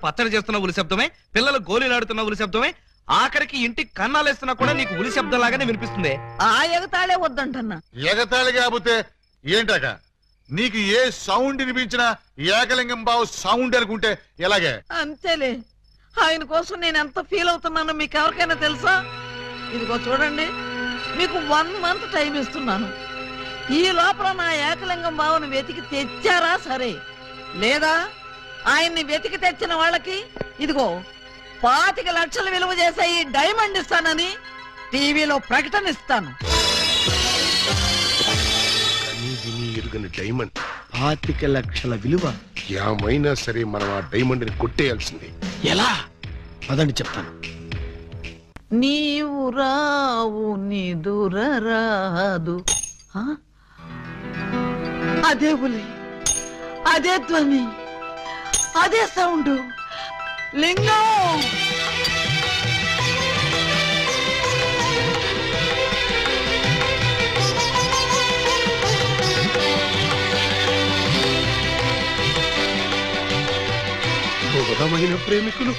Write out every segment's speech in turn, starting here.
పచ్చడి చేస్తున్న ఉలి శబ్దమే, పిల్లలు గోలీలాడుతున్న ఉలి శబ్దమే, ఆఖరికి ఇంటి కన్నాలేస్తున్నా కూడా నీకు ఉలి శబ్దం లాగానే వినిపిస్తుంది. ఆ ఎగతాళే వద్దంటన్నా. ఎగతాళి కాకపోతే ఏంటాక నీకు ఏ సౌండ్ వినిపించినా ఏకలింగం బావు సౌండ్ అనుకుంటే ఎలాగే? అంతేలే, ఆయన కోసం నేను ఎంత ఫీల్ అవుతున్నానో మీకు ఎవరికైనా తెలుసా? ఇదిగో చూడండి, మీకు 1 month టైం ఇస్తున్నాను. ఈ లోపల నా ఏకలింగం బావును వెతికి తెచ్చారా సరే, లేదా ఆయన్ని వెతికి తెచ్చిన వాళ్ళకి ఇదిగో 25 లక్షలు విలువ చేసే ఈ డైమండ్ ఇస్తానని టీవీలో ప్రకటన ఇస్తాను. డైమండ్ 25 లక్షల విలువ. ఏమైనా సరే మనం ఆ డైమండ్ ని కొట్టేయాల్సిందే. ఎలా? అదండి చెప్తాను. నీవు రావు నిదురరాదు. అదే ఉలి, అదే ధ్వని, అదే సౌండ్. లింగం బోధమైన ప్రేమికులు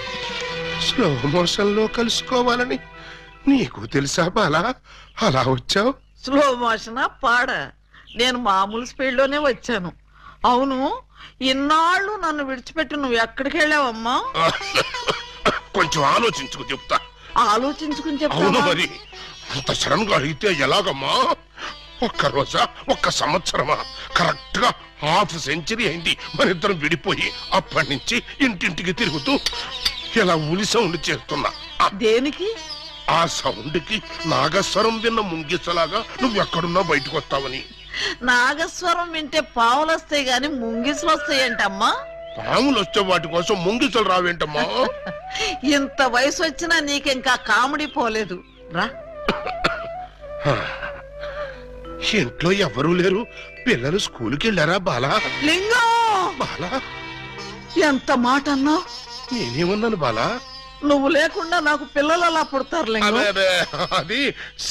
స్లో మోషన్ లో కలుసుకోవాలని నీకు తెలుసా బాలా? అలా వచ్చావు. స్లో మోషనా పాడ? నేను మామూలు స్పీడ్ లోనే వచ్చాను. అవును, ఇన్నాళ్ళు నన్ను విడిచిపెట్టి నువ్వు ఎక్కడికి వెళ్ళావమ్మా? కొంచెం ఆలోచించుకు చెప్తా. ఆలోచించుకుని అవును చెప్తా. మరి అంత సడన్ గా అడిగితే ఎలాగమ్మా? 1 రోజా 1 సంవత్సరమా? కరెక్ట్ గా ½ సెంచరీ అయింది మన ఇద్దరం విడిపోయి. అప్పటి నుంచి ఇంటింటికి తిరుగుతూ ఇలా ఉలి సౌండ్ చేస్తున్నా. దేనికి? ఆ సౌండ్ కి నాగస్వరం విన్న ముంగిసలాగా నువ్వెక్కడున్నా బయటకు వస్తావని. నాగస్వరం వింటే పావులు వస్తాయి గాని ముంగిసులు వస్తాయంటమ్మా. పాములు వచ్చే వాటి కోసం ముంగిసలు రావేంటమ్మా? ఇంత వయసు వచ్చినా నీకింకా కామెడీ పోలేదు రా. ఇంట్లో ఎవరూ లేరు, పిల్లలు స్కూల్కి వెళ్ళారా బాలా? లింగం, బాలా ఎంత మాట అన్నావు? నేనేమన్నాను బాలా? నువ్వు లేకుండా నాకు పిల్లలు అలా పుడతారు లింగం. అది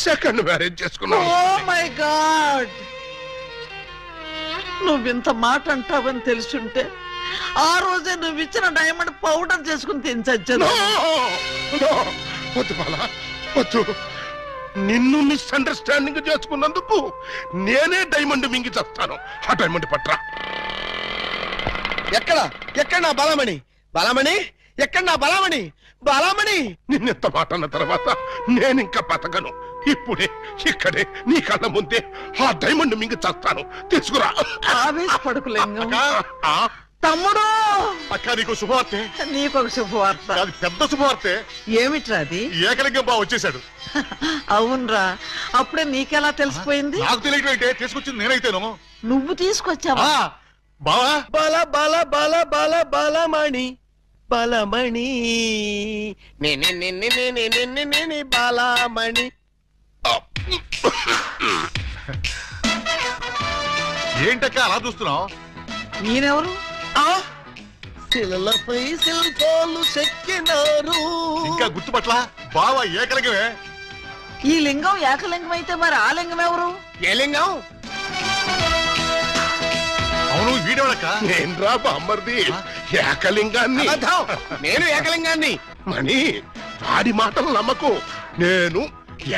సెకండ్ మ్యారేజ్ చేసుకున్నావు. ఓ మై గాడ్, నువ్వింత మాట అంటావని తెలుసుంటే ఆ రోజే నువ్వు ఇచ్చిన డైమండ్ పౌడర్ చేసుకుని తినచచ్చాను. వద్దు బాలా, వద్దు. నిన్ను మిస్అండర్స్టాండింగ్ చేసుకున్నందుకు నేనే డైమండ్ మింగి చేస్తాను. ఆ డైమండ్ పట్రా. ఎక్కడ నా బలమణి? బలమణి ఎక్కడ? నా బలమణి, బలమణి. నిన్నెంత మాట అన్న తర్వాత నేనింకా బతకను. ఇప్పుడే ఇక్కడే నీ కళ్ళ ముందే ఆ డైమండ్ మింగి చేస్తాను. తీసుకురా. ఆవేశపడకు లింగం. ఆ, తమ్ముడు, అక్క నీకు శుభవార్తె. నీకొక శుభవార్త. అది పెద్ద శుభవార్తె. ఏమిట్రా అది? ఏకలింగం బావ వచ్చేసాడు. అవునరా, అప్పుడే నీకెలా తెలిసిపోయింది? నాకు తెలియటం అయితే తీసుకొచ్చింది నేనైతేను. నువ్వు తీసుకొచ్చావా? బావా బల బల బల బల బలమణి, బలమణి బలమణి. ఏంటక్క అలా చూస్తున్నావు? నేనెవరు? శిలలపై శిల్పాలు చెక్కినారు. ఇంకా గుర్తుపట్ల బావా ఏకలింగమే. ఈ లింగం ఏకలింగం అయితే మరి ఆ లింగం ఎవరు? ఏ లింగం? అవును, వీడేవాడక్క. నేను రా బామ్మర్ది, ఏకలింగాన్ని. నేను ఏకలింగాన్ని. మణి, వాడి మాటలు నమ్మకు. నేను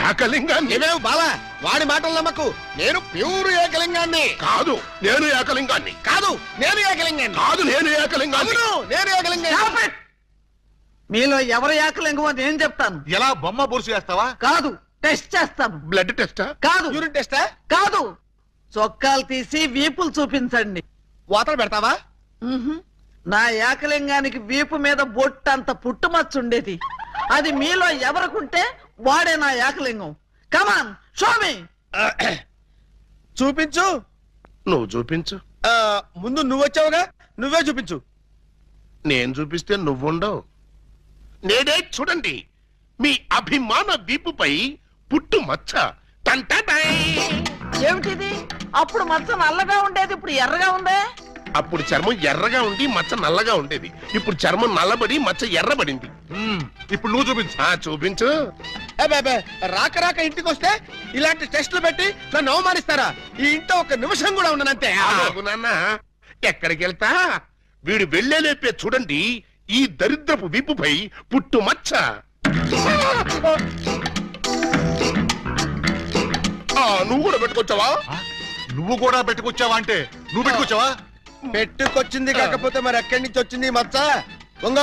ఏకలింగాన్ని. ఏమేవు బాలా, వాడి మాటలు నమ్మకు. నేను ప్యూర్ ఏకలింగాన్ని. కాదు, నేను ఏకలింగాన్ని. కాదు, నేను ఏకలింగాన్ని. కాదు, నేను ఏకలింగాన్ని. అవును, నేను ఏకలింగాన్ని. మీలో ఎవరు ఏకలింగమో నేను చెప్తాను. ఎలా బొమ్మ బొరుసు చేస్తావా? కాదు, టెస్ట్ చేస్తాను. బ్లడ్ టెస్టా? కాదు, యూరిన్ టెస్టా? కాదు, చొక్కాలు తీసి వీపులు చూపించండి. వాతలు పెడతావా? నా ఏకలింగానికి వీపు మీద బొట్టంత పుట్టుమచ్చ ఉండేది. అది మీలో ఎవరికుంటే వాడే నా ఏకలింగం. కమాన్, షో మీ. చూపించు. నువ్వు చూపించు. ముందు నువ్వు వచ్చావుగా, నువ్వే చూపించు. నేను చూపిస్తే నువ్వుండవు. నేనే చూడండి, మీ అభిమాన వీపుపై పుట్టు మచ్చ. ఏమిటిది? అప్పుడు మచ్చ నల్లగా ఉండేది, ఇప్పుడు ఎర్రగా ఉందే. అప్పుడు చర్మం ఎర్రగా ఉండి మచ్చ నల్లగా ఉండేది. ఇప్పుడు చర్మం నల్లబడి మచ్చ ఎర్రబడింది. ఇప్పుడు నువ్వు చూపించు. చూపించు. రాక రాక ఇంటికి వస్తే ఇలాంటి టెస్టులు పెట్టి నన్ను అవమానిస్తారా? ఈ ఇంట్లో ఒక నిమిషం కూడా ఉండనంతే. నాన్న, ఎక్కడికి వెళ్తా? వీడు వెళ్ళేలేపే చూడండి ఈ దరిద్రపు వీపుపై పుట్టు మచ్చ. నువ్వు కూడా పెట్టుకొచ్చావా? నువ్వు కూడా పెట్టుకొచ్చావా అంటే నువ్వు పెట్టుకొచ్చావా? పెట్టుకొచ్చింది కాకపోతే మరి ఎక్కడి నుంచి వచ్చింది మచ్చ? దొంగ,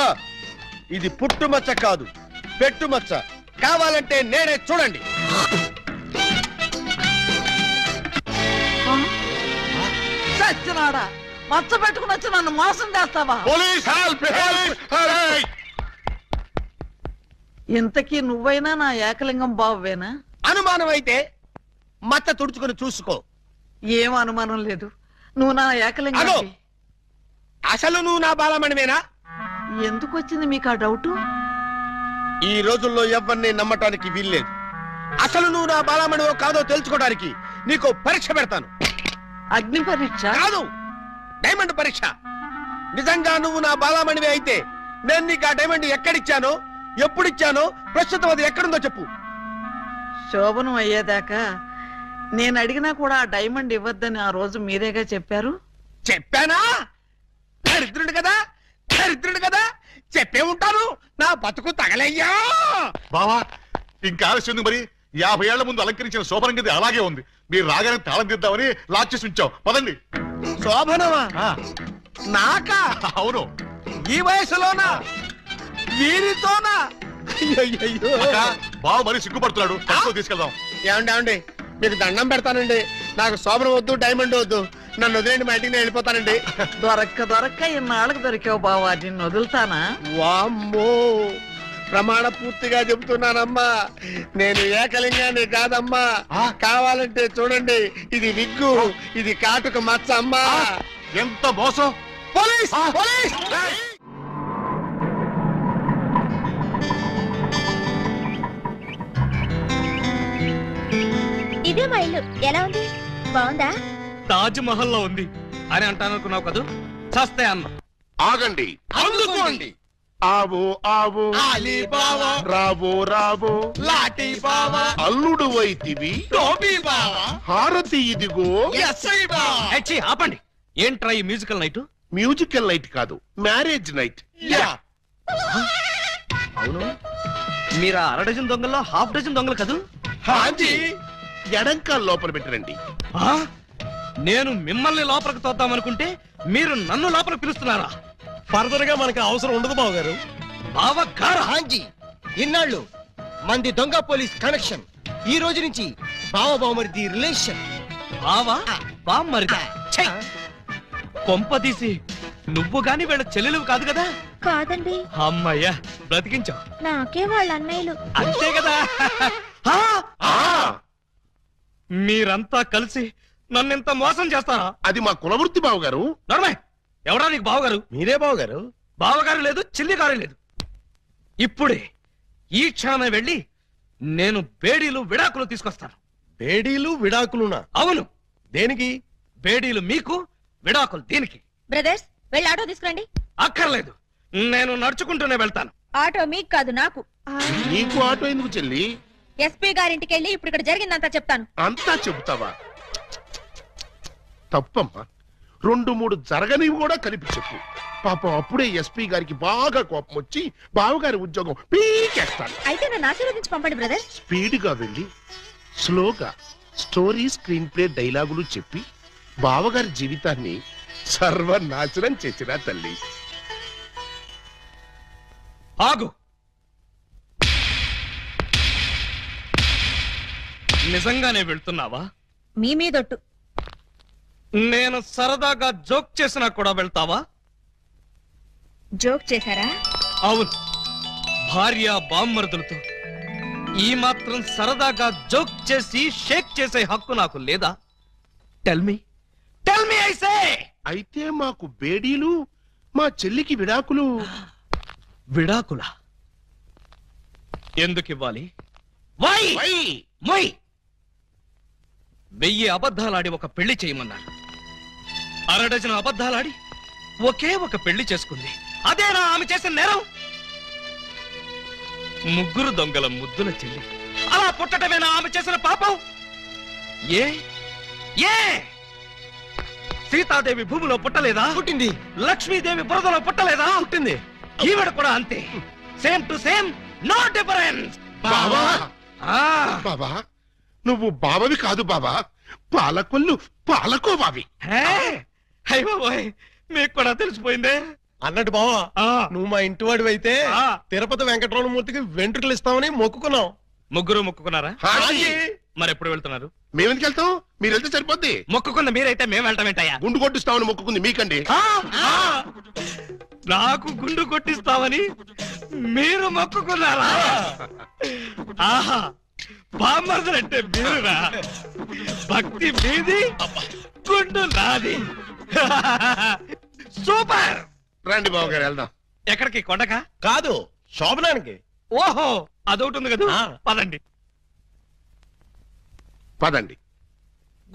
ఇది పుట్టు మచ్చ కాదు, పెట్టు మచ్చ. కావాలంటే నేనే, చూడండి. చచ్చినాడా, మచ్చ పెట్టుకుని వచ్చి నన్ను మోసం చేస్తావా? Police help! ఇంతకీ నువ్వైనా నా ఏకలింగం బావేనా? అనుమానం అయితే మచ్చ తుడుచుకొని చూసుకో. ఏం అనుమానం లేదు, నువ్వు నా ఏకలింగం. అగో, అసలు నువ్వు నా బాలమణివేనా? ఎందుకు వచ్చింది మీకు ఆ డౌట్? ఈ రోజుల్లో ఎవరిని నమ్మటానికి వీల్లేదు. అసలు నువ్వు నా బాలమణివో కాదో తెలుసుకోవడానికి నీకు పరీక్ష పెడతాను. అగ్ని పరీక్ష కాదు, డైమండ్ పరీక్ష. నిజంగా నువ్వు నా బాలమణివే అయితే నేను నీకు ఆ డైమండ్ ఎక్కడిచ్చానో, ఎప్పుడిచ్చానో, ప్రస్తుతం అది ఎక్కడుందో చెప్పు. శోభనం అయ్యేదాకా నేను అడిగినా కూడా ఆ డైమండ్ ఇవ్వద్దని ఆ రోజు మీరేగా చెప్పారు. చెప్పానా? దరిద్రుడు కదా, దరిద్రుడు కదా, చెప్పే ఉంటాను. నా బతుకు తగలయ్యా. బావా, ఇంకా ఆలస్యం ఉంది. మరి 50 ఏళ్ల ముందు అలంకరించిన శోభనం గది అలాగే ఉంది. మీరు రాగానే తాళం తీద్దామని లాక్ చేసి ఉంచాం. పదండి. శోభనమా? ఆ, నాకా? అవును. ఈ వయసులోనా? వీరితోనా? అయ్యయ్యో. అక్కా, బావ మరీ సిగ్గుపడుతున్నాడు. తనతో తీసుకెళ్దాం. ఏమండి, మీకు దండం పెడతానండి. నాకు శోభనం వద్దు, డైమండ్ వద్దు. నన్ను వదిలేండి, మా ఇంటికి నేను వెళ్ళిపోతానండి. దొరక్క ఇన్నాళ్ళకు దొరికావు బావా, నిన్ను వదులుతానా? వామ్మో, ప్రమాణ పూర్తిగా చెబుతున్నానమ్మా, నేను ఏకలింగాన్ని కాదమ్మా. కావాలంటే చూడండి, ఇది విగ్గు, ఇది కాటుక మచ్చ అమ్మా. ఎంత మోసం! పోలీస్! పోలీస్! ఇదే మా ఇల్లు. ఎలా ఉంది? బాగుందా? తాజ్ మహల్ లో ఉంది అని అంటానుకున్నావు కదూ? చస్తే అన్న. ఆగండి. అందుకోండి. ఆవో ఆవో అలీబాబా, రావో రావో లాఠీ బావా, అల్లుడు వైతివి టోపీ బావా, హారతి ఇదిగో. ఎస్ఐ బావా. ఏచ్చి, ఆపండి. ఏంట్రా ఈ మ్యూజికల్ నైట్? మ్యూజికల్ నైట్ కాదు, మ్యారేజ్ నైట్. యా. అవును, మీరు ఆ 1/2 డజన్ దొంగల్లో 1/2 డజన్ దొంగలు కదూ? హాజీ. ఎడంకాల్ లోపల పెట్టరండి. ఆ? నేను మిమ్మల్ని లోపలికి తోద్దామనుకుంటే మీరు నన్ను లోపల పిలుస్తున్నారా? ఫర్దర్ గా మనకు అవసరం ఉండదు బావగారు. బావగారా? హాంజీ, ఇన్నాళ్ళు మంది దొంగ పోలీస్ కనెక్షన్, ఈ రోజు నుంచి బావ బావమరిది రిలేషన్. బావా బామ్మరిదా? ఛై! కొంప తీసి నువ్వు గాని వీళ్ళ చెల్లెలు కాదు కదా? కాదండి, అమ్మయ్యా, బ్రతికించావు. నాకే వాళ్ళ అన్నయ్యలు. అంతే కదా? ఆ! ఆ, మీరంతా కలిసి నన్నింత మోసం చేస్తారా? అది మా కులవృత్తి బావగారు. నర్మే, ఎవడా నీకు బావగారు? మీరే బావగారు. బావగారు లేదు, చిల్లిగారు లేదు. ఇప్పుడే ఈ క్షణమే వెళ్ళి నేను బేడీలు విడాకులు తీసుకొస్తాను. బేడీలు విడాకులునా? అవును, దేనికి? బేడీలు మీకు, విడాకులు దీనికి. బ్రదర్స్, వెళ్ళి ఆటో తీసుకురండి. అక్కర్లేదు, నేను నడుచుకుంటూనే వెళ్తాను. ఆటో మీకు కాదు, నాకు. నీకు ఆటో ఎందుకు చెల్లి? ఎస్పీ గారింటికి వెళ్ళి ఇప్పుడు ఇక్కడ జరిగిందంతా చెప్తాను. అంతా చెబుతావా? తప్పమ్మా, 2-3 జరగనివి కూడా కలిపి చెప్పు. పాపం అప్పుడే ఎస్పీ గారికి బాగా కోపం వచ్చి బావగారి ఉద్యోగం పీకేస్తాను. అయితే నన్ను ఆశీర్వదించి పంపండి బ్రదర్స్. స్పీడ్ గా వెళ్ళి స్లోగా స్టోరీ, స్క్రీన్ ప్లే, డైలాగులు చెప్పి బావగారి జీవితాన్ని సర్వనాశనం చేసిన తల్లి. ఆగు. నిజంగానే వెళ్తున్నావా? మీ మీదొట్టు. నేను సరదాగా జోక్ చేసినా కూడా వెళ్తావా? జోక్ చేశారా? అవును, భార్య బామ్మరుదులతో ఈ మాత్రం సరదాగా జోక్ చేసి షేక్ చేసే హక్కు నాకు లేదా? Tell me I say. అయితే మాకు బేడీలు, మా చెల్లికి విడాకులు. విడాకులా? ఎందుకు ఇవ్వాలి? వై? వై? వై? 1000 అబద్ధాలాడి ఒక పెళ్లి చేయమన్నారు. 1/2 డజన్ అబద్ధాలాడి ఒకే ఒక పెళ్లి చేసుకుంది. అదేనా ఆమె చేసిన నేరం? 3 దొంగల ముద్దుల చెల్లి అలా పుట్టటమేనా ఆమె చేసిన పాపం? ఏ ఏ సీతాదేవి భూమిలో పుట్టలేదా? పుట్టింది. లక్ష్మీదేవి బురదలో పుట్టలేదా? పుట్టింది. ఈవిడ కూడా అంతే. Same to same, no difference. బావా బాబా, నువ్వు బావవి కాదు బాబా, పాలకొల్లు పాలకోవావి. అయ్యబాబోయ్, మీకు కూడా తెలిసిపోయిందే. అన్నట్టు బావా, నువ్వు మా ఇంటి వాడివి అయితే తిరుపతి వెంకటరమణమూర్తికి వెంట్రుకలు ఇస్తామని మొక్కుకున్నాం. ముగ్గురు మొక్కుకున్నారా? హాజీ. మరి ఎప్పుడు వెళ్తున్నారు? మేమెందుకు వెళ్తాం, మీరు వెళ్తే సరిపోద్ది. మొక్కుకున్న మీరైతే మేము వెళ్తామేంటయ్యా? గుండు కొట్టిస్తామని మొక్కుకుంది మీకండి. నాకు గుండు కొట్టిస్తామని మీరు మొక్కుకున్నారా? ఆహా, బామ్మర్దులంటే మీరురా. భక్తి మీది, గుండు నాది. సూపర్. రండి బావ గారు వెళ్దాం. ఎక్కడికి? కొండకా? కాదు, శోభనానికి. ఓహో, అదొకటి ఉంది కదా. పదండి. పదండి.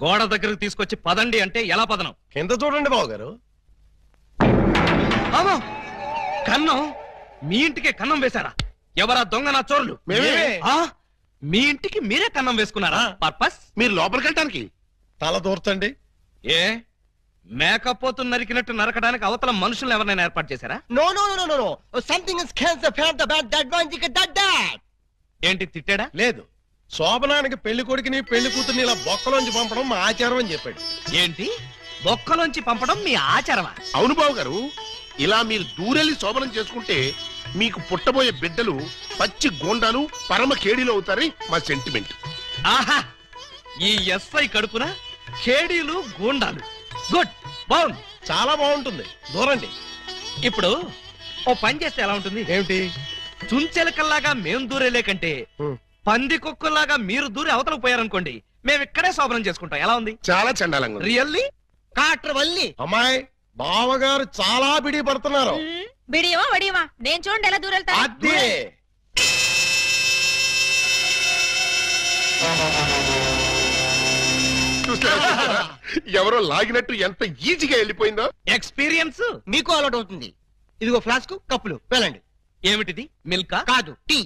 గోడ దగ్గరకు తీసుకొచ్చి పదండి అంటే ఎలా పదనం? కింద చూడండి బావగారు. అమ్మో, కన్నం? మీ ఇంటికే కన్నం వేశారా? ఎవరా దొంగ నా చోర్లు? మేమే. మీ ఇంటికి మీరే కన్నం వేసుకున్నారా? పర్పస్? మీరు లోపలికి వెళ్ళటానికి. తల దూర్చండి. ఏ మేకపోతు నరికినట్టు నరకడానికి అవతల మనుషులను ఎవరైనా ఏర్పాటు చేశారా? No no no no no, something is cancer about that one dick that. ఏంటి, తిట్టాడా? లేదు, శోభనానికి పెళ్లి కొడుకుని పెళ్లి కూతుర్ని ఇలా బొక్కలోంచి పంపడం మా ఆచారం అని చెప్పాడు. ఏంటి, బొక్కలోంచి పంపడం మీ ఆచారమా? అవును బావ గారు, ఇలా మీరు దూరెళ్ళి శోభనం చేసుకుంటే మీకు పుట్టబోయే బిడ్డలు పచ్చి గోండాలు పరమ కేడీలు అవుతారని మా సెంటిమెంట్. ఆహా, ఈ ఎస్ఐ కడుపున కేడీలు గూండాలు. గుడ్, బాగుంది, చాలా బాగుంటుంది. దూరండి. ఇప్పుడు ఓ పని చేస్తే ఎలా ఉంటుంది? ఏమిటి? చుంచెలకల్లాగా మేం దూరేలే కంటే పంది కుక్కల్లాగా మీరు దూరి అవతలకు పోయారనుకోండి, మేము ఇక్కడే శోభనం చేసుకుంటాం. ఎలా ఉంది? చాలా చండాలంగా ఉంది. రియల్లీ? కాట్రవల్లి. అమ్మాయి, బావగారు చాలా బిడి పడుతున్నారు. బిడియమా వడియమా, నేను చూడండి ఎలా దూరెళ్తా. అదే చూస్తారా? ఎవరో లాగినట్టు ఎంత ఈజీగా వెళ్ళిపోయిందో. ఎక్స్పీరియన్స్ మీకు అలవాటు అవుతుంది. ఇదిగో ఫ్లాస్క్, కప్పులు, వెళ్ళండి. ఏమిటిది? మిల్కా? కాదు, టీ.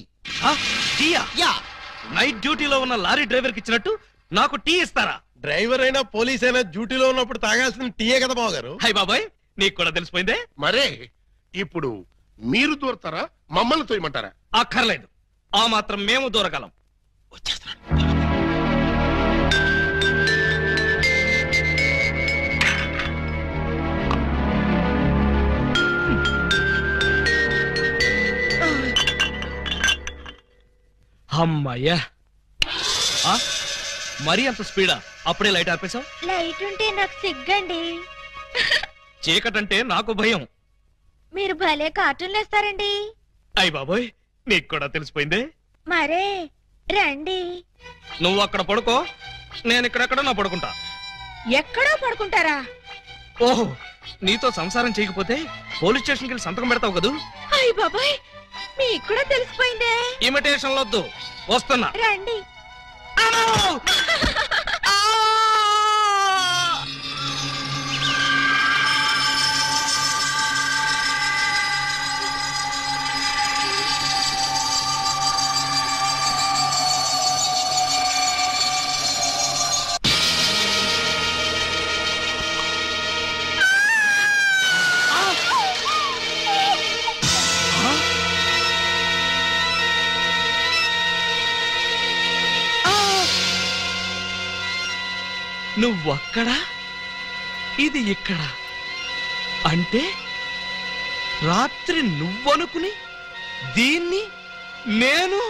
టీయా? యా. నైట్ డ్యూటీలో ఉన్న లారీ డ్రైవర్ కి ఇచ్చినట్టు నాకు టీ ఇస్తారా? డ్రైవర్ అయినా పోలీస్ అయినా డ్యూటీలో ఉన్నప్పుడు తాగాల్సిన టీయే కదా బావగారు. హై బాబాయ్, నీకు కూడా తెలిసిపోయిందే. మరే ఇప్పుడు మీరు దూరతారా, మమ్మల్ని తోయమంటారా? అక్కర్లేదు, ఆ మాత్రం మేము దూరగలం. అమ్మయ్యా, మరీ అంత స్పీడా? అప్పుడే లైట్ ఆపేశావు? లైట్ ఉంటే నాకు సిగ్గండి. చీకటంటే నాకు భయం. మీరు భలే కార్టూన్లు వేస్తారండి. అయ్ బాబోయ్, నీకు కూడా తెలిసిపోయిందే. మరే రండి. నువ్వు అక్కడ పడుకో, నేను ఇక్కడెక్కడ నా పడుకుంటా. ఎక్కడో పడుకుంటారా? ఓహో, నీతో సంసారం చేయకపోతే పోలీస్ స్టేషన్కి వెళ్ళి సంతకం పెడతావు కదూ. అయ్య బాబాయ్, మీకు కూడా తెలిసిపోయిందే. ఇమిటేషన్ వద్దు, వస్తున్నా. రండి. నువ్వక్కడ, ఇది ఇక్కడ. అంటే రాత్రి నువ్వనుకుని దీన్ని నేను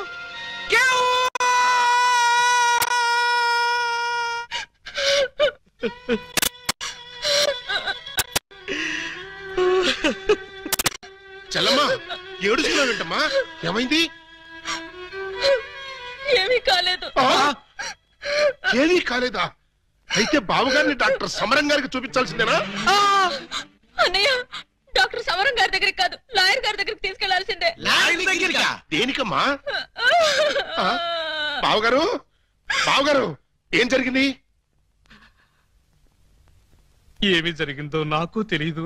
చెల్లమ్మా, ఏడుస్తున్నావేంటమ్మా? ఏమైంది? ఏమీ కాలేదు. ఏమీ కాలేదా? అయితే బావగారిని డాక్టర్ సమరం గారికి చూపించాల్సిందేనా? అన్నయ్య, డాక్టర్ సమరం గారి దగ్గరికి కాదు, లాయర్ గారి దగ్గరికి తీసుకెళ్లాల్సిందే. దేనికమ్మా? బావగారు, బావగారు, ఏం జరిగింది? ఏమి జరిగిందో నాకు తెలీదు.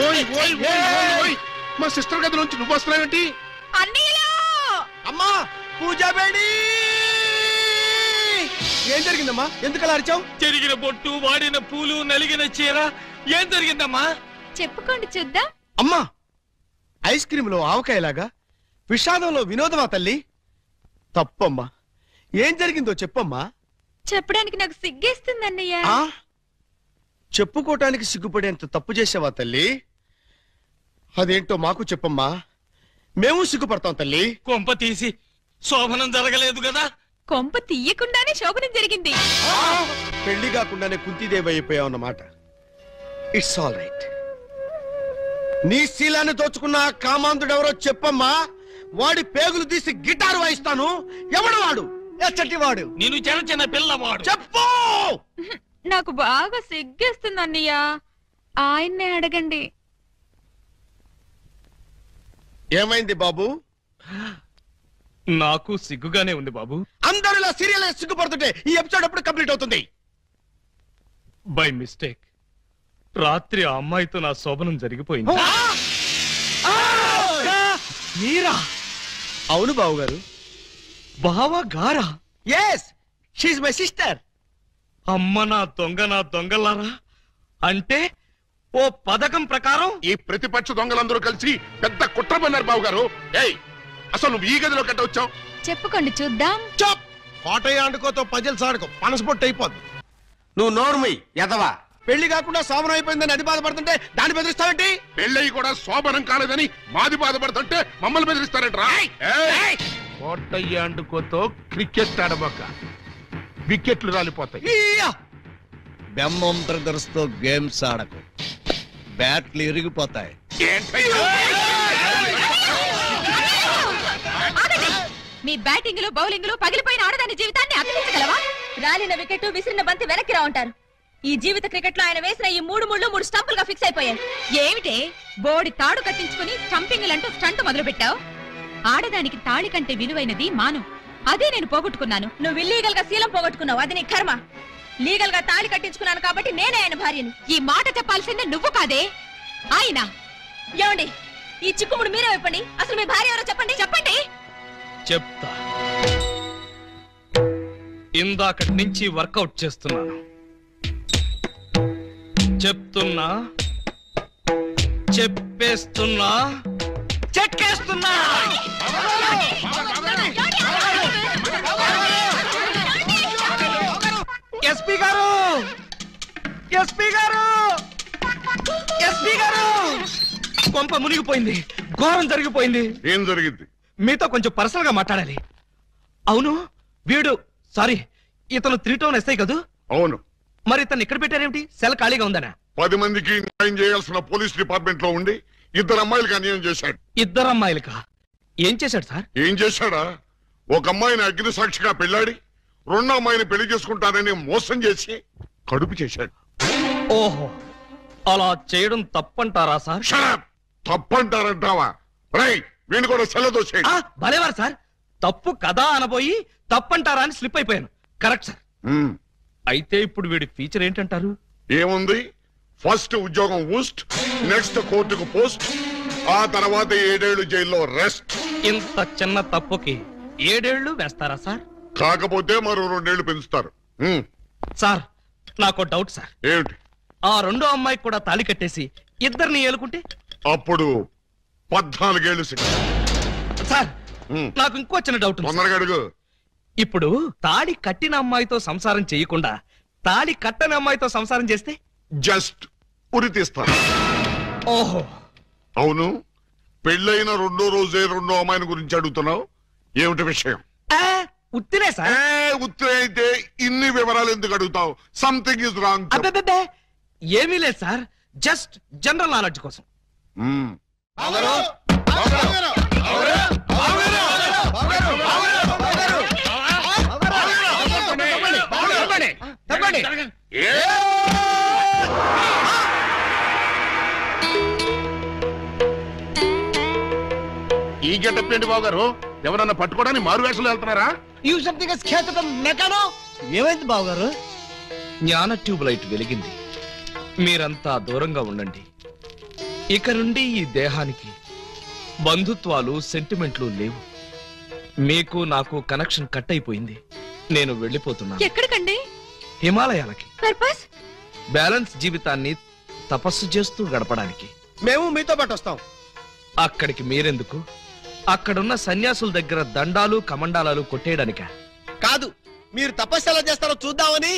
ఓయ్ ఓయ్ ఓయ్ ఓయ్ ఓయ్, మా సిస్టర్ గది నుంచి నువ్వు వస్తున్నావేంటి? అమ్మా, పూజా బేడి, ఏం జరిగిందమ్మా? ఎందుకలా అరిచావు? చెరిగిన బొట్టు, వాడిన పూలు, నలిగిన చీర. ఏం జరిగిందమ్మా? చెప్పుకోండి చూద్దాం. అమ్మా, ఐస్ క్రీమ్ లో ఆవకాయలాగా విషాదంలో వినోదమా తల్లి? తప్పమ్మా, ఏం జరిగిందో చెప్పమ్మా. చెప్పడానికి నాకు సిగ్గేస్తుంది అన్నయ్య. చెప్పుకోటానికి సిగ్గుపడేంత తప్పు చేసావా తల్లి? అదేంటో మాకు చెప్పమ్మా, మేము సిగ్గుపడతాం తల్లి. కొంప తీసి శోభనం జరగలేదు కదా? కొంప తీయకుండానే శోభనం జరిగింది. పెళ్లి కాకుండానే కుంతిదేవి అయిపోయావన్నమాట. It's all right. నీ శీలాన్ని దోచుకున్న కామాంధుడెవరో చెప్పమ్మా. వాడి పేగులు తీసి గిటారు వాయిస్తాను. ఎవడు వాడు? ఎచ్చటి వాడు? నేను చిన్న చిన్న పిల్లవాడు. చెప్పు. నాకు బాగా సిగ్గేస్తుంది అన్నయ్య, ఆయన్నే అడగండి. ఏమైంది బాబు? నాకు సిగ్గుగానే ఉంది బాబు. అందరూ ఇలా సీరియల్ సిగ్గుపడుతుంటే ఈ ఎపిసోడ్ ఎప్పుడు కంప్లీట్ అవుతుంది? బై మిస్టేక్ రాత్రి ఆ అమ్మాయితో నా శోభనం జరిగిపోయింది. మీరా? అవును బాబు గారు. బావా గారా? Yes, she my sister. అమ్మ నా దొంగలారా. అంటే ఓ పథకం ప్రకారం ఈ ప్రతిపక్ష దొంగలందరూ కలిసి పెద్ద కుట్ర పన్నారు బాబు గారు. ఏయ్, అసలు నువ్వు ఈ గదిలో కట్ట వచ్చావు? చెప్పుకోండి చూద్దాం. చాప్. కోటయ్య ఆడుకోతో పజల్ సాడుకో, పనసపొట్టు అయిపోద్ది. నువ్వు నోర్మి ఎదవా. పెళ్లి కాకుండా శోభనం అయిపోయిందని అది బాధపడుతుంటే దాన్ని బెదిరిస్తావేంటి? పెళ్ళయి కూడా శోభనం కాలేదని మాది బాధపడుతుంటే మమ్మల్ని బెదిరిస్తారంటరా? కోటయ్య అండుకోతో క్రికెట్ ఆడబోక, వికెట్లు రాలిపోతాయి. బెమ్మం బ్రదర్స్ తో గేమ్స్ ఆడకు, బ్యాట్లు ఇరిగిపోతాయి. మీ బ్యాటింగ్ లో బౌలింగ్ లో పగిలిపోయిన ఆడదాని జీవితాన్ని అతికించగలవా? రాలిన వికెట్ విసిరిన బంతి వెనక్కి రా ఉంటారు. ఈ జీవిత క్రికెట్ లో ఆయన వేసిన ఈ 3 స్టంపులుగా ఫిక్స్ అయిపోయాయి. ఏమిటే బోడి తాడు కట్టించుకుని స్టంపింగ్లంటూ స్టంట్ మొదలు పెట్టావు? ఆడదానికి తాళి కంటే విలువైనది మాను. అదే నేను పోగొట్టుకున్నాను. నువ్వు ఇల్లీగల్ గా శీలం పోగొట్టుకున్నావు, అది నీ కర్మ. లీగల్ గా తాళి కట్టించుకున్నాను కాబట్టి నేనే ఆయన భార్యని. ఈ మాట చెప్పాల్సిందే నువ్వు కాదే ఆయన. ఏమండి, ఈ చిక్కుముడు మీరే చెప్పండి. అసలు మీ భార్య ఎవరో చెప్పండి. చెప్పండి. చెప్తా. ఇందాకటి నుంచి వర్కౌట్ చేస్తున్నాను. చెప్తున్నా, చెప్పేస్తున్నా, చెక్కేస్తున్నా. ఎస్పీ గారు, ఎస్పీ గారు, ఎస్పీ గారు, కొంప మునిగిపోయింది, ఘోరం జరిగిపోయింది. ఏం జరిగింది? మీతో కొంచెం పర్సనల్ గా మాట్లాడాలి. అవును, వీడు సారీ ఇతను 3 టౌన్ ఎస్ఐ కదూ? అవును. మరి ఇతను ఇక్కడ పెట్టారేమిటి? సెల్ ఖాళీగా ఉందనా? 10 మందికి న్యాయం చేయాల్సిన పోలీస్ డిపార్ట్మెంట్ లో ఉండి 2 అమ్మాయిలకి అన్యాయం చేశాడు. 2 అమ్మాయిలకా? ఏం చేశాడు సార్? ఏం చేశాడా? ఒక అమ్మాయిని అగ్ని సాక్షిగా పెళ్ళాడి 2వ అమ్మాయిని పెళ్లి చేసుకుంటానని మోసం చేసి కడుపు చేశాడు. ఓహో, అలా చేయడం తప్పంటారా సార్? షడప్! తప్పంటారంటావా? రై, వీణు కూడా సెల్లదోసేయండి. భలేవారు సార్, తప్పు కదా అనబోయి తప్పంటారా అని స్లిప్ అయిపోయాను. Correct sir. అయితే ఇప్పుడు వీడి ఫీచర్ ఏంటంటారు? ఏముంది, ఫస్ట్ ఉద్యోగం ఊస్ట్, నెక్స్ట్ కోర్టుకు పోస్ట్, ఆ తర్వాత 7 ఏళ్లు జైల్లో రెస్ట్. ఇంత చిన్న తప్పుకి 7 ఏళ్లు వేస్తారా సార్? కాకపోతే మరో 2 ఏళ్లు పెంచుతారు. సార్, నాకు డౌట్ సార్. ఏమిటి? ఆ 2వ అమ్మాయికి కూడా తాళి కట్టేసి 2ని ఏలుకుంటే అప్పుడు 14 ఏళ్లు శిక్ష. సార్, నాకు ఇంకో చిన్న డౌట్ ఉంది. తొందరగా అడుగు. ఇప్పుడు తాళి కట్టిన అమ్మాయితో సంసారం చేయకుండా తాళి కట్టని అమ్మాయితో సంసారం చేస్తే జస్ట్ ఉరి తీస్తాను. ఓహో, అవును. పెళ్ళైన 2వ రోజే 2వ అమ్మాయిని గురించి అడుగుతున్నావు, ఏమిటి విషయం? ఉత్తినే సార్. ఉత్తరే అయితే ఇన్ని వివరాలు ఎందుకు అడుగుతావు? Something is wrong. అబ్బే, ఏమీ లేదు సార్, జస్ట్ జనరల్ నాలెడ్జ్ కోసం. ఈ గెటప్ ఏంటి బాబు గారు? ఎవరన్నా పట్టుకోవడానికి మారు వేషాలు వెళ్తున్నారా? ఏమైంది బావగారు? జ్ఞాన ట్యూబ్ లైట్ వెలిగింది. మీరంతా దూరంగా ఉండండి. ఇక నుండి ఈ దేహానికి బంధుత్వాలు, సెంటిమెంట్లు లేవు. మీకు నాకు కనెక్షన్ కట్ అయిపోయింది. నేను వెళ్ళిపోతున్నా. ఎక్కడికండి? హిమాలయాలకి. పర్పస్? బ్యాలెన్స్ జీవితాన్ని తపస్సు చేస్తూ గడపడానికి. మేము మీతో పాటు వస్తాం. అక్కడికి మీరెందుకు? అక్కడున్న సన్యాసుల దగ్గర దండాలు కమండాలాలు కొట్టేయడానికా? కాదు, మీరు తపస్సు ఎలా చేస్తారో చూద్దామని.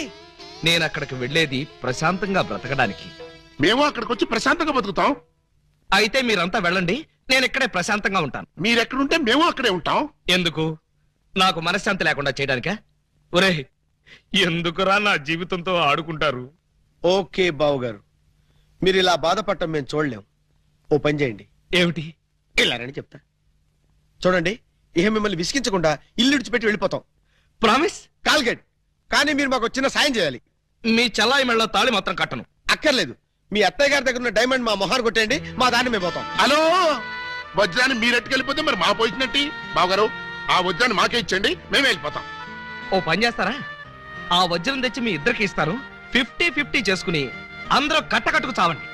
నేను అక్కడికి వెళ్ళేది ప్రశాంతంగా బ్రతకడానికి. మేము అక్కడికి వచ్చి ప్రశాంతంగా బతుకుతాం. అయితే మీరంతా వెళ్ళండి, నేను ఇక్కడే ప్రశాంతంగా ఉంటాను. మీరెక్కడుంటే మేము అక్కడే ఉంటాం. ఎందుకు? నాకు మనశ్శాంతి లేకుండా చేయడానికా? ఒరే, ఎందుకురా నా జీవితంతో ఆడుకుంటారు? ఓకే బావగారు, మీరు ఇలా బాధపడటం మేము చూడలేం. ఓ పని చేయండి. ఏమిటి? వెళ్ళారని చెప్తా. చూడండి, ఇహ మిమ్మల్ని విసిగించకుండా ఇల్లు విడిచిపెట్టి వెళ్ళిపోతాం. ప్రామిస్? కాల్గెట్. కానీ మీరు మాకు చిన్న సాయం చేయాలి. మీ చల్లాయి మెళ్ళ తాళి మాత్రం కట్టను. అక్కర్లేదు, మీ అత్తయ్య గారి దగ్గర ఉన్న డైమండ్ మా మొహాన్ని కొట్టేయండి, మా దాన్ని మేము పోతాం. హలో, వజ్రాన్ని మీరెట్టుకెళ్ళిపోతే మరి మా పోయినట్టి. బావగారు, ఆ వజ్రాన్ని మాకే ఇచ్చండి, మేము వెళ్ళిపోతాం. ఓ పని చేస్తారా? ఆ వజ్రం తెచ్చి మీ ఇద్దరికి ఇస్తాను. 50-50 చేసుకుని అందరూ కట్టకట్టుకు చావండి.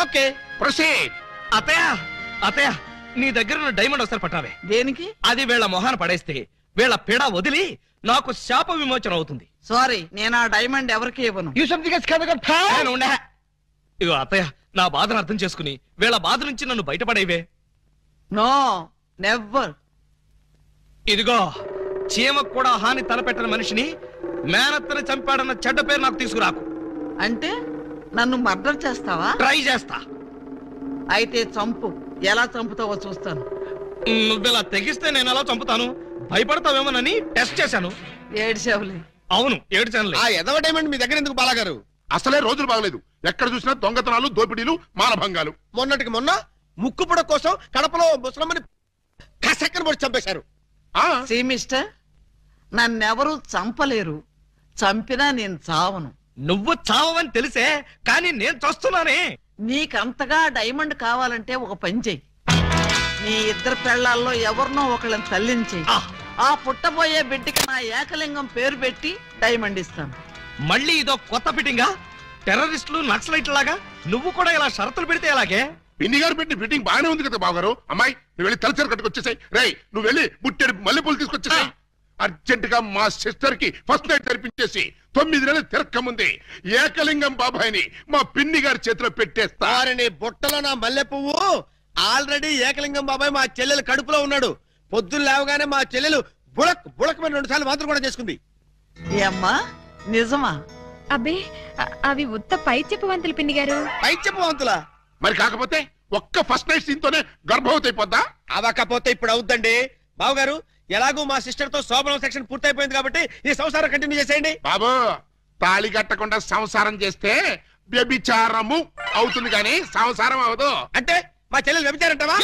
Okay, proceed. అత్తయ్య, అత్తయ్య, నీ దగ్గర ఉన్న డైమండ్ ఒకసారి పట్టావే. దేనికి? అది వీళ్ళ మొహాన పడేస్తే వీళ్ళ పీడ వదిలి నాకు శాప విమోచన అవుతుంది. సారీ, నేను ఆ డైమండ్ ఎవరికి ఇవ్వను. నేను ఉండే. ఇగో అత్తయ్య, నా బాధను అర్థం చేసుకుని వీళ్ళ బాధ నుంచి నన్ను బయటపడేవే. No, never. ఇదిగో, చీమకు కూడా హాని తలపెట్టిన మనిషిని మేనత్తని చంపాడన్న చెడ్డ పేరు నాకు తీసుకురాకు. అంటే నన్ను మర్డర్ చేస్తావా? ట్రై చేస్తా. అయితే చంపు. ఎలా చంపుతావో చూస్తాను. నువ్విలా తెగిస్తే నేను ఎలా చంపుతాను? భయపడతావేమోనని టెస్ట్ చేశాను. ఏడ్చేవులే. అవును, ఏడ్చానులే. ఆ ఎదవ డైమండ్ మీ దగ్గర ఎందుకు బాలాగారు? అసలే రోజులు బాగలేదు. ఎక్కడ చూసినా దొంగతనాలు, దోపిడీలు, మానభంగాలు. మొన్నటికి మొన్న ముక్కుపుడ కోసం కడపలో ముసలమ్మని కసక్కన పొడి చంపేశారు. సీ మిస్టర్, నన్నెవరూ చంపలేరు. చంపినా నేను చావను. నువ్వు చావని తెలిసే, కానీ నేను చూస్తున్నానే. నీకంతగా డైమండ్ కావాలంటే ఒక పని చెయ్యి. నీ ఇద్దరు పెళ్లాల్లో ఎవరినో ఒకళ్ళని తల్లించి ఆ పుట్టబోయే బిడ్డకి నా ఏకలింగం పేరు పెట్టి డైమండ్ ఇస్తాను. మళ్ళీ ఇదో కొత్త ఫిట్టింగా? టెర్రరిస్టులు, నక్సలైట్ లాగా నువ్వు కూడా ఇలా షరతులు పెడితే ఎలాగే? పిన్ని గారు పెట్టిన ఫిట్టింగ్ బాగానే ఉంది కదా బావగారు. అమ్మాయి, నువ్వు వెళ్ళి తలచరు కట్టుకొచ్చేసాయి. రేయ్, నువ్వు వెళ్ళి బుట్టెడు మల్లెపూలు తీసుకొచ్చేసాయి. అర్జెంట్ గా మా సిస్టర్ కి ఫస్ట్ నైట్ జరిపించేసి 9 నెలలు తిరక్క ముందే ఏకలింగం బాబాయిని మా పిన్ని గారి చేతిలో పెట్టేస్తా. వారిని బుట్టలో నా మల్లె పువ్వు. ఆల్రెడీ ఏకలింగం బాబాయ్ మా చెల్లెలు కడుపులో ఉన్నాడు. పొద్దున్న లేవగానే మా చెల్లెలు బుడక్ బుడక్ మీద 2 సార్లు మాత్రం కూడా చేసుకుంది. ఏమ్మా, నిజమా? అబ్బే, అవి ఉత్త పై చెప్పవంతులు పిన్ని గారు. పై చెప్పవంతులా? మరి కాకపోతే ఒక్క ఫస్ట్ నైట్ సీన్ తోనే గర్భవతి అయిపోద్దా? అవకపోతే ఇప్పుడు అవుద్దండి. బావగారు, ఎలాగూ మా సిస్టర్ తో శోభనం సెక్షన్ పూర్తయిపోయింది కాబట్టి ఈ సంసారం కంటిన్యూ చేసేయండి. బాబు, తాళి కట్టకుండా సంసారం చేస్తే వ్యభిచారము అవుతుంది కానీ సంసారం అవదు. అంటే మా చెల్లెలు వ్యభిచారంటావా?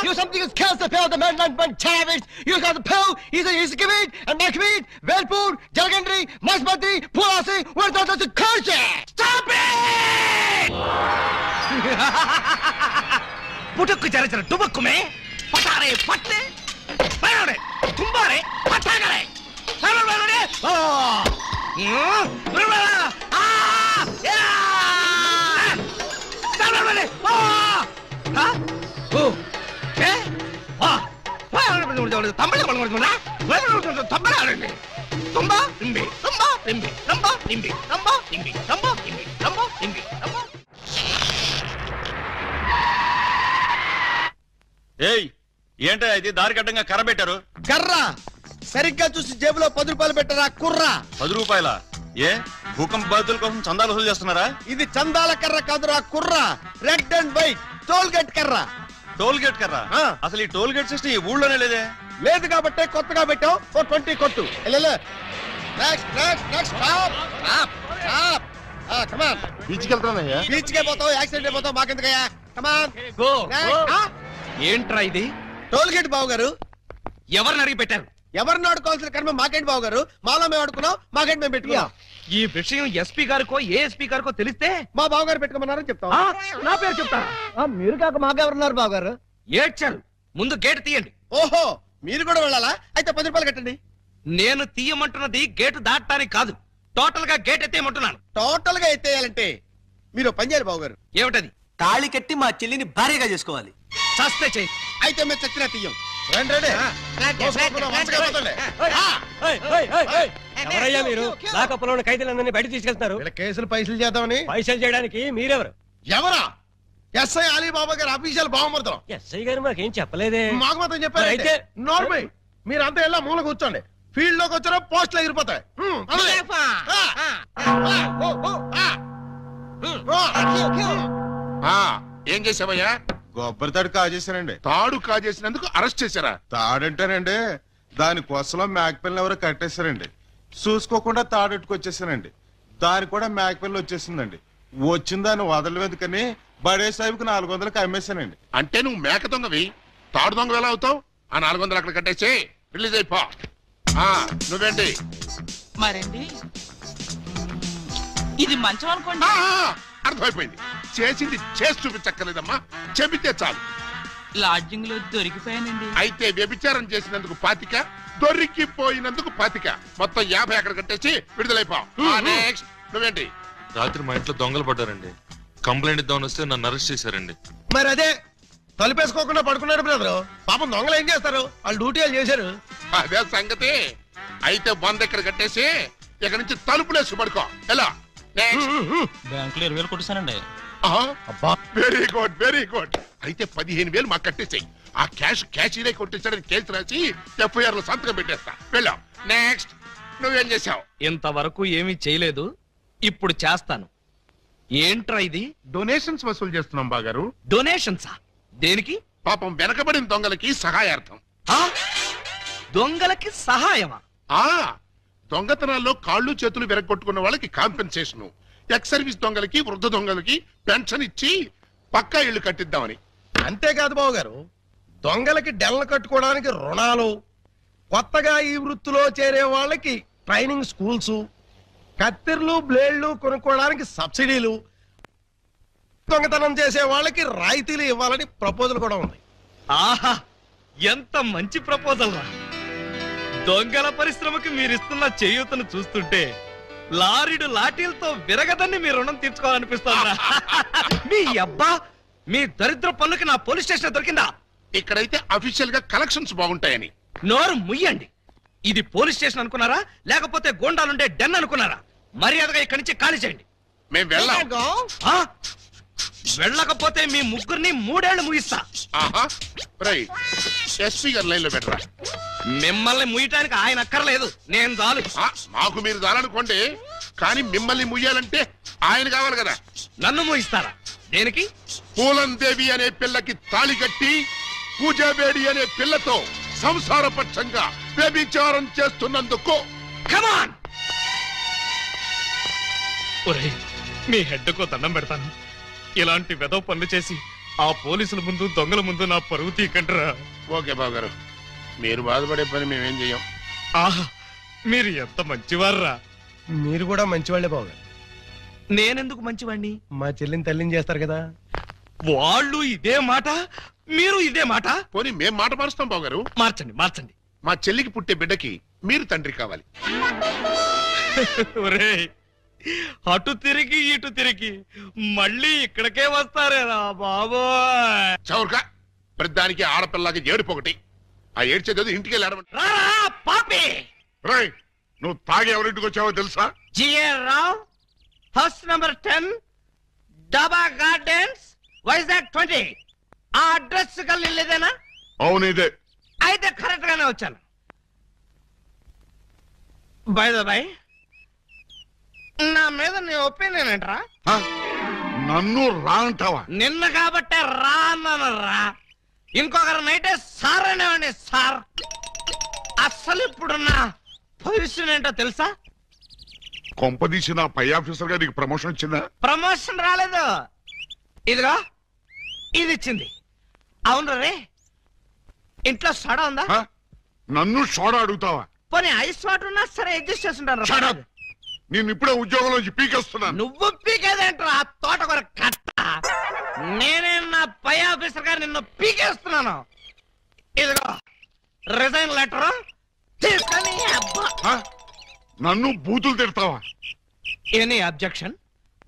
You something is kills the pill, the man like one savage. You got the pill, he's a kibit, and Makbit, Velpur, Jalgandri, Masbati, Pulasi, where does the culture? Stop it! పుట్టుకు చరచర డుబక్కుమే పటారే పట్టే బయడే తుంబారే పట్టాగరే సరవరే ఓ ఆ యా సరవరే ఓ హ ఓ ఏ ఆ తమిళ కొడుకున్నా తమిళ తుంబా ఇంబి తుంబా ఇంబి తుంబా ఇంబి తుంబా ఇంబి తుంబా ఇంబి తుంబా ఇంబి తుంబా. ఏయ్, ఏంటో ఇది దారి కట్టంగా కర్ర పెట్టారు? కర్ర సరిగ్గా చూసి జేబులో 10 రూపాయలు పెట్టరా కుర్రా. 10 రూపాయల? ఏ భూకంప బాధితుల కోసం చందాలు వసూలు చేస్తున్నారా? ఇది చందాల కర్ర కాదురా కుర్రా, red and white toll gate కర్ర. టోల్ గేట్ కర్ర? అసలు ఈ టోల్ గేట్ సిస్టమ్ ఈ ఊళ్ళోనే లేదే. లేదు కాబట్టి కొత్తగా పెట్టావు. 20 కొట్టు. Next next next stop stop stop. Come on. బీచ్కి వెళ్తానయ్యా. బీచ్ కే పోతావు, యాక్సిడెంట్ అయిపోతావు, మాకెందుకయ్యా? Come on. గో ఏంట్రా ఇది? టోల్ గేట్ బావు గారు. ఎవరిని అడిగి పెట్టారు? ఎవరిని ఆడుకోవాల్సిన కర్మ మాకేంటి బావు గారు? మాలో మేము ఆడుకున్నాం, మాకేంటి మేము పెట్టుకున్నాం. ఈ విషయం ఎస్పీ గారికో ఏఎస్పీ గారికో తెలిస్తే మా బావు గారు పెట్టుకోమన్నారని చెప్తాం. నా పేరు చెప్తారా? మీరు కాక మాకెవరున్నారు బావగారు? ఏడ్చారు. ముందు గేట్ తీయండి. ఓహో, మీరు కూడా వెళ్ళాలా? అయితే 10 రూపాయలు కట్టండి. నేను తీయమంటున్నది గేటు దాటడానికి కాదు, టోటల్ గా గేట్ ఎత్తేయమంటున్నాను. టోటల్ గా ఎత్తేయాలంటే మీరు పని చేయాలి బావు గారు. ఏమిటది? తాళి కట్టి మా చెల్లిని భార్యగా చేసుకోవాలి. చస్తే చెయ్యి. అయితే మేము చచ్చినా తీయం. ఎవరయ్యా మీరు? లాకప్లో ఉన్న ఖైదీలందరినీ బయట తీసుకెళ్తున్నారు. కేసులు పైసలు చేద్దామని. పైసలు చేయడానికి మీరెవరు? ఎవరా? ఎస్ఐ అలీబాబా గారు అఫీషియల్ బావమరుతాం. ఎస్ఐ గారు మాకేం చెప్పలేదే. మాకు మాత్రం చెప్పారు. అయితే నోర్మై మీరంతా ఎలా మూల కూర్చోండి. ఫీల్డ్ లోకి వచ్చారో పోస్టులు ఎగిరిపోతాయి. ఏం చేసావయ్యా? కొబ్బరి తాడు కాజేశానండి. తాడు కాజేసినందుకు అరెస్ట్ చేశారా? తాడంటానండి, దాని కొసలో మేకపిల్లని ఎవరో కట్టేశారండి. చూసుకోకుండా తాడెట్టుకొచ్చేసానండి. దాని కూడా మేకపిల్ల వచ్చేసిందండి. వచ్చిన దాన్ని వదలవేందుకని బడే సాహిబ్కి 400కి అమ్మేశానండి. అంటే నువ్వు మేక దొంగవి, తాడు దొంగ ఎలా అవుతావు? ఆ 400 అక్కడ కట్టేసి రిలీజ్ అయిపో. నువ్వేంటి మరండి ఇది మంచం అనుకోండి. అర్థమైపోయింది. చేసింది చేసి చూపించక్కర్లేదమ్మా, చెబితే చాలు. లాడ్జింగ్ లో దొరికిపోయానండి. అయితే వ్యభిచారం చేసినందుకు 25, దొరికిపోయినందుకు 25, మొత్తం 50 అక్కడ కట్టేసి విడుదలైపో. నెక్స్ట్ నువ్వేంటి? రాత్రి మా ఇంట్లో దొంగలు పడ్డారండి. కంప్లైంట్ ఇద్దామని వస్తే నన్ను అరెస్ట్ చేశారండి. మరి అదే తలుపేసుకోకుండా పడుకున్నాడు బ్రదరు. పాపం దొంగలు ఏం చేస్తారు? వాళ్ళు డ్యూటీ వాళ్ళు చేశారు. అదే సంగతి. అయితే 100 ఇక్కడ కట్టేసి ఇక్కడ నుంచి తలుపులేసి పడుకో. ఎలా? బ్యాంకులో 20,000 కొట్టేశానండి. Very good, very good. అయితే 15,000 మాకు కట్టేసాయి. ఆ క్యాష్ ఇదే కొట్టేసాడని కేసు రాసి FIR లో సంతకం పెట్టేస్తా. వెళ్ళాం. నెక్స్ట్ నువ్వేం చేసావు? ఇంతవరకు ఏమీ చేయలేదు, ఇప్పుడు చేస్తాను. ఏంట్రా ఇది? డొనేషన్స్ వసూలు చేస్తున్నాం బాగారు. డొనేషన్సా? దేనికి? పాపం వెనకబడిన దొంగలకి సహాయార్థం. దొంగలకి సహాయమా? దొంగతనాల్లో కాళ్ళు చేతులు విరగొట్టుకున్న వాళ్ళకి కాంపెన్సేషన్, ఎక్స్ సర్వీస్ దొంగలకి, వృద్ధ దొంగలకి పెన్షన్ ఇచ్చి పక్కా ఇళ్లు కట్టిద్దామని. అంతేకాదు బాబు గారు, దొంగలకి డెల్లు కట్టుకోవడానికి రుణాలు, కొత్తగా ఈ వృత్తిలో చేరే వాళ్ళకి ట్రైనింగ్ స్కూల్స్, కత్తిర్లు బ్లేడ్లు కొనుక్కోవడానికి సబ్సిడీలు, దొంగతనం చేసే వాళ్ళకి రాయితీలు ఇవ్వాలని ప్రపోజల్ కూడా ఉంది. ఆహా, ఎంత మంచి ప్రపోజల్ రా! దొంగల పరిశ్రమకి మీరిస్తున్న చేయూతను చూస్తుంటే లారీడు లాఠీలతో విరగదని మీ రుణం తీర్చుకోవాలనిపిస్తోందిరా. మీ అబ్బా, మీ దరిద్ర పనులకి నా పోలీస్ స్టేషన్ దొరికిందా? ఇక్కడైతే అఫీషియల్ గా కలెక్షన్స్ బాగుంటాయని. నోరు ముయ్యండి. ఇది పోలీస్ స్టేషన్ అనుకున్నారా, లేకపోతే గోండాలుండే డెన్ అనుకున్నారా? మర్యాదగా ఇక్కడి నుంచి ఖాళీ చేయండి. మేము వెళ్ళాం. వెళ్ళకపోతే మీ ముగ్గురిని 3 ఏళ్లు ముగిస్తా. ఎస్పీ గారి లైన్ లో పెట్టరా. మిమ్మల్ని ముయ్యటానికి ఆయన అక్కర్లేదు, నేను చాలు. మాకు మీరు చాలనుకోండి, కానీ మిమ్మల్ని ముయ్యాలంటే ఆయన కావాలి కదా. నన్ను ముగిస్తారా? దేనికి? పూలందేవి అనే పిల్లకి తాళి కట్టి పూజాబేడి అనే పిల్లతో సంసారపక్షంగా వ్యభిచారం చేస్తున్నందుకు. కమాన్! ఒరేయ్, మీ హెడ్కో దండం పెడతాను. ఇలాంటి వెదవ పనులు చేసి ఆ పోలీసుల ముందు, దొంగల ముందు నా పరువు తీకంటరా. ఓకే బాబు గారు, మీరు బాధపడే పని మేమేం చెయ్యం. ఆహా, మీరు ఎంత మంచివారా. మీరు కూడా మంచివాళ్లే బాబు గారు. నేనెందుకు మంచివాణ్ణి? మా చెల్లిని తల్లిని చేస్తారు కదా. వాళ్ళు ఇదే మాట, మీరు ఇదే మాట. పోనీ మేం మాట మారుస్తాం బాబు గారు. మార్చండి, మార్చండి. మా చెల్లికి పుట్టే బిడ్డకి మీరు తండ్రి కావాలి. ఒరేయ్, అటు తిరిగి ఇటు తిరిగి మళ్ళీ ఇక్కడికే వస్తారేరా బాబోయ్. చౌర్గా ప్రతిదానికి ఆడపిల్లకి ఏడుపొకటి. ఆ ఏడ్చేది ఇంటికి వెళ్ళాడమంటే పాపి. రై, నువ్వు తాగి ఎవరింటికి వచ్చావో తెలుసా? జిఆర్ రావు, హౌస్ నంబర్ 10, డబా గార్డెన్స్, వైజాగ్ 20. ఆ అడ్రస్ కలిదేనా? అవును, ఇదే. అయితే కరెక్ట్ గానే వచ్చాను. బై ద బై, నా మీద నీ ఒపీనియన్ ఏంట్రా? నన్ను రా అంటావా? నిన్న కాబట్టే రా అన్నాను రా. ఇంకొకరినైతే సార్ అనేవాడిని సార్. అసలు ఇప్పుడు నా పొజిషన్ ఏంటో తెలుసా? కొంపదీసి నా పై ఆఫీసర్ గా నీకు ప్రమోషన్ వచ్చిందా? ప్రమోషన్ రాలేదు. ఇదిగో ఇది ఇచ్చింది. అవును రే, ఇంట్లో సోడా ఉందా? నన్ను సోడా అడుగుతావా? పోనీ ఐస్ వాటర్ ఉన్నా సరే అడ్జస్ట్ చేస్తుంటాను. నేను ఇప్పుడే ఉద్యోగంలో పీకేస్తున్నాను. నువ్వు పీకేదేంట్రా తోటకూర కట్ట? నేనే నా పై ఆఫీసర్ గారు నిన్ను పీకేస్తున్నాను. ఇదిగో రిజైన్ లెటర్ తీసుకొని. నన్ను బూతులు తిడతావా? Any objection?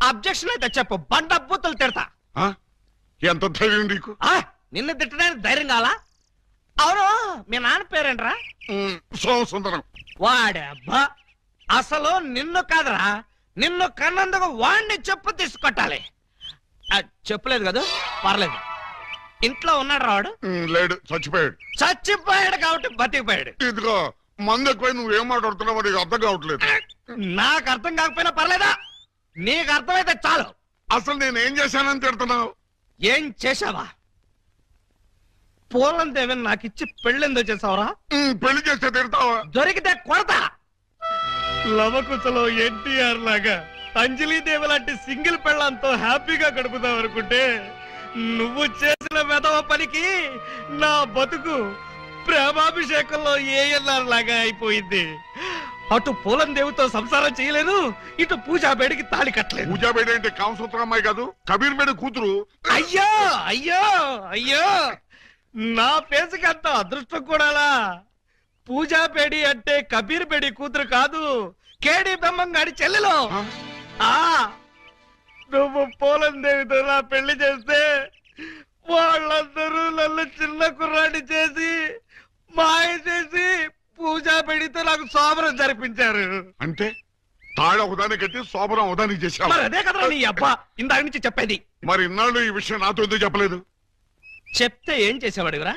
అబ్జెక్షన్ అయితే చెప్పు, బండ బూతులు తిడతా. ఎంత ధైర్యం నీకు? నిన్ను తిట్టడానికి ధైర్యం కావాలా? అవును మీ నాన్న పేరేంట్రా? సోమసుందరం. వాడబ్బా అసలు నిన్ను కాదురా, నిన్ను కన్నందుకు వాణ్ణి చెప్పు తీసుకొట్టాలి. చెప్పలేదు కదా, పర్లేదు. ఇంట్లో ఉన్నాడు రావాడు? లేడు, చచ్చిపోయాడు. చచ్చిపోయాడు కాబట్టి బతికిపోయాడు. ఇదిగో మందు ఎక్కువ, నువ్వేం మాట్లాడుతున్నావు నీకు అర్థం కావట్లేదు. నాకు అర్థం కాకపోయినా పర్లేదా, నీకు అర్థమైతే చాలు. అసలు నేనేం చేశానని తిడుతున్నావు? ఏం చేశావా? పూలం దేవిని నాకు ఇచ్చి పెళ్ళెందో చేసావురా? పెళ్లి చేస్తే తిడతావా? దొరికితే కొడతా. లవకుశలో ఎన్టీఆర్ లాగా అంజలీదేవి లాంటి సింగిల్ పెళ్ళంతో హ్యాపీగా గడుపుదాం అనుకుంటే నువ్వు చేసిన వెధవ పనికి నా బతుకు ప్రేమాభిషేకంలో ఏఎల్ఆర్ లాగా అయిపోయింది. అటు పూలం దేవితో సంసారం చేయలేను, ఇటు పూజాబేడికి తాళి కట్టలేదు. పూజాబేడి అంటే కామసూత్ర అమ్మాయి కాదు, కబీర్ బేడి కూతురు. అయ్యో అయ్యో అయ్యో, నా ఫేసుకి అంత అదృష్టం కూడాలా? పూజాబేడి అంటే కబీర్ బేడి కూతురు కాదు, కేడి బెమ్మంగాడి చెల్లెలు. నువ్వు పూలం దేవితో నా పెళ్లి చేస్తే వాళ్ళందరూ నన్ను చిన్న కుర్రాడి చేసి మాయ చేసి పూజాబేడితో నాకు శోభనం జరిపించారు. అంటే తాళ ఒకదాన్ని కట్టి శోభనం ఒకదానికి చేశావు. మరి అదే కదా నీ అబ్బా ఇందాక నుంచి చెప్పేది. మరి ఇన్నాళ్ళు ఈ విషయం నాతో ఎందుకు చెప్పలేదు? చెప్తే ఏం చేసేవాడివిరా?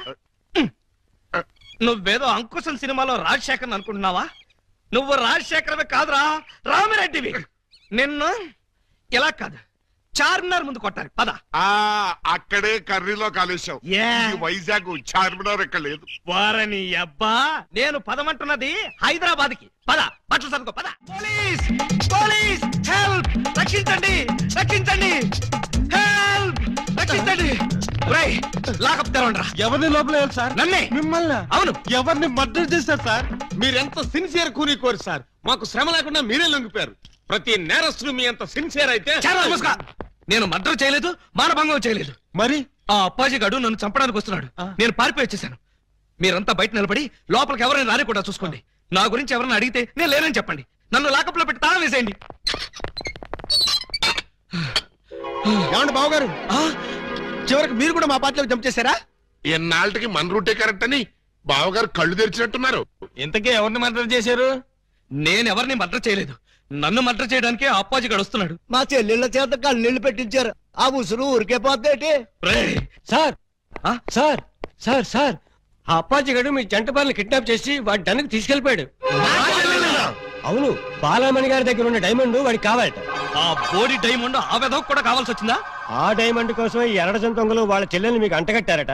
నువ్వేదో అంకుశం సినిమాలో రాజశేఖర్ అనుకుంటున్నావా? నువ్వు రాజశేఖరమే కాదురా, రామిరెడ్డివి. నిన్ను ఇలా కాదు, చార్మినార్ ముందు కొట్టారు. పద. అక్కడే కర్రీలో కాలేశావు. వైజాగ్ చార్మినార్ ఎక్కడ లేదు. వారని అబ్బా, నేను పదమంటున్నది హైదరాబాద్ కి. పద, బట్టలు సర్దుకో. పద. Police police, help! రక్షించండి రక్షించండి, హెల్ప్! రక్షించండి. లాకప్ తెరవండి. ఎవరిని లోపల సార్? నన్నే. మిమ్మల్ని? అవును. ఎవరిని మర్డర్ చేశారు సార్? మీరెంత సిన్సియర్ కూని సార్. మాకు శ్రమ లేకుండా మీరే లొంగిపోయారు. ప్రతి నేరస్తులు మీ అంత సిన్సియర్ అయితే. నేను మర్డర్ చేయలేదు, మానభంగం చేయలేదు. మరి ఆ అప్పాజీ గడు నన్ను చంపడానికి వస్తున్నాడు. నేను పారిపోయి వచ్చేసాను. మీరంతా బయట నిలబడి లోపలికి ఎవరైనా రాని కూడా చూసుకోండి. నా గురించి ఎవరైనా అడిగితే నేను లేనని చెప్పండి. నన్ను లాకప్ లో పెట్టి తాళం వేసేయండి. ఏమండి బావగారు, చివరికి మీరు కూడా మా పార్టీలో జంప్ చేశారా? ఎన్నాళ్ళకి మన రూటే కరెక్ట్ అని బావగారు కళ్ళు తెరిచినట్టున్నారు. ఇంతకీ ఎవరిని మర్డర్ చేశారు? నేను ఎవరిని మర్డర్ చేయలేదు. నన్ను మర్డర్ చేయడానికి అప్పాజీ గడు వస్తున్నాడు. మా చెల్లెళ్ళ చేత కళ్ళీళ్ళు పెట్టించారు. ఆ ఉసురు ఊరికే పోతేటి. సార్ సార్ సార్ సార్, ఆ అప్పాజీ గడు మీ జంట బాలను కిడ్నాప్ చేసి వాడి డన్నుకు తీసుకెళ్లిపోయాడు. అవును, బాలామణి గారి దగ్గర ఉన్న డైమండ్ వాడికి కావాలట. ఆ బోడి డైమండ్ ఆ వెధవకు కూడా కావాల్సి వచ్చిందా? ఆ డైమండ్ కోసమే ఈ ఎర్రజం దొంగలు వాళ్ళ చెల్లెల్ని మీకు అంటగట్టారట.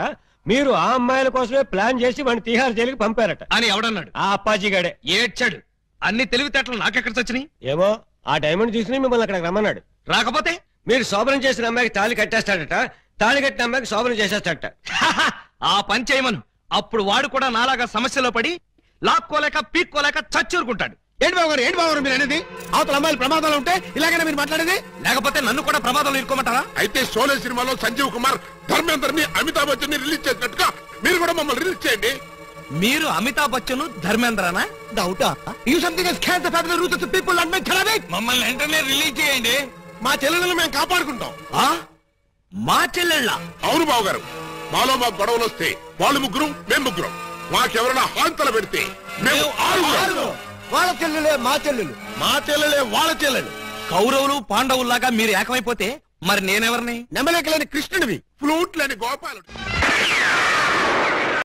మీరు ఆ అమ్మాయిల కోసమే ప్లాన్ చేసి వాడిని తిహార్ జైలుకి పంపారట అని ఎవడన్నాడు? ఆ అప్పాజీ గడే. ఏడ్చాడు. అన్ని తెలివితేటలు నాకెక్కడ చచ్చినాయి? ఏమో, ఆ డైమండ్ తీసుకుని మిమ్మల్ని అక్కడికి రమ్మన్నాడు. రాకపోతే మీరు శోభనం చేసిన అమ్మాయికి తాళి కట్టేస్తాడట, తాళి కట్టిన అమ్మాయికి శోభనం చేసేస్తాడట. ఆ పని చేయమను. అప్పుడు వాడు కూడా నాలాగా సమస్యలో పడి లాక్కోలేక పీక్కోలేక చచ్చూరుకుంటాడు. ఏంటి బాబు గారు, ఏంటి బాబు గారు మీరు అనేది? అవతల అమ్మాయిలు ప్రమాదాలు ఉంటే ఇలాగైనా మీరు మాట్లాడేది? లేకపోతే నన్ను కూడా ప్రమాదంలో ఇరుకోమంటారా? అయితే షోలే సినిమాలో సంజీవ్ కుమార్ ధర్మేందర్ ని అమితాబ్ బచ్చన్ ని రిలీజ్ చేసినట్టుగా మీరు కూడా మమ్మల్ని రిలీజ్ చేయండి. మీరు అమితాబ్ బచ్చన్ ధర్మేంద్రనా? డౌటా? You something has cancer family the roots of people and make therapy. మమ్మల్ని వెంటనే రిలీజ్ చేయండి. మా చెల్లెలను మేము కాపాడుకుంటాం. మా చెల్లెళ్ళ? అవును బావగారు, మాలో మాకు గొడవలు వస్తే వాళ్ళు ముగ్గురు, మేము ముగ్గురం. మాకెవరైనా హాంతలు పెడితే మేము ఆరుగురం. వాళ్ళ చెల్లెలే మా చెల్లెలు, మా చెల్లెలే వాళ్ళ చెల్లెలు. కౌరవులు పాండవుల్లాగా మీరు ఏకమైపోతే మరి నేనెవరిని? నెమలేకలేని కృష్ణుడివి, ఫ్లూట్ లేని గోపాలుడు.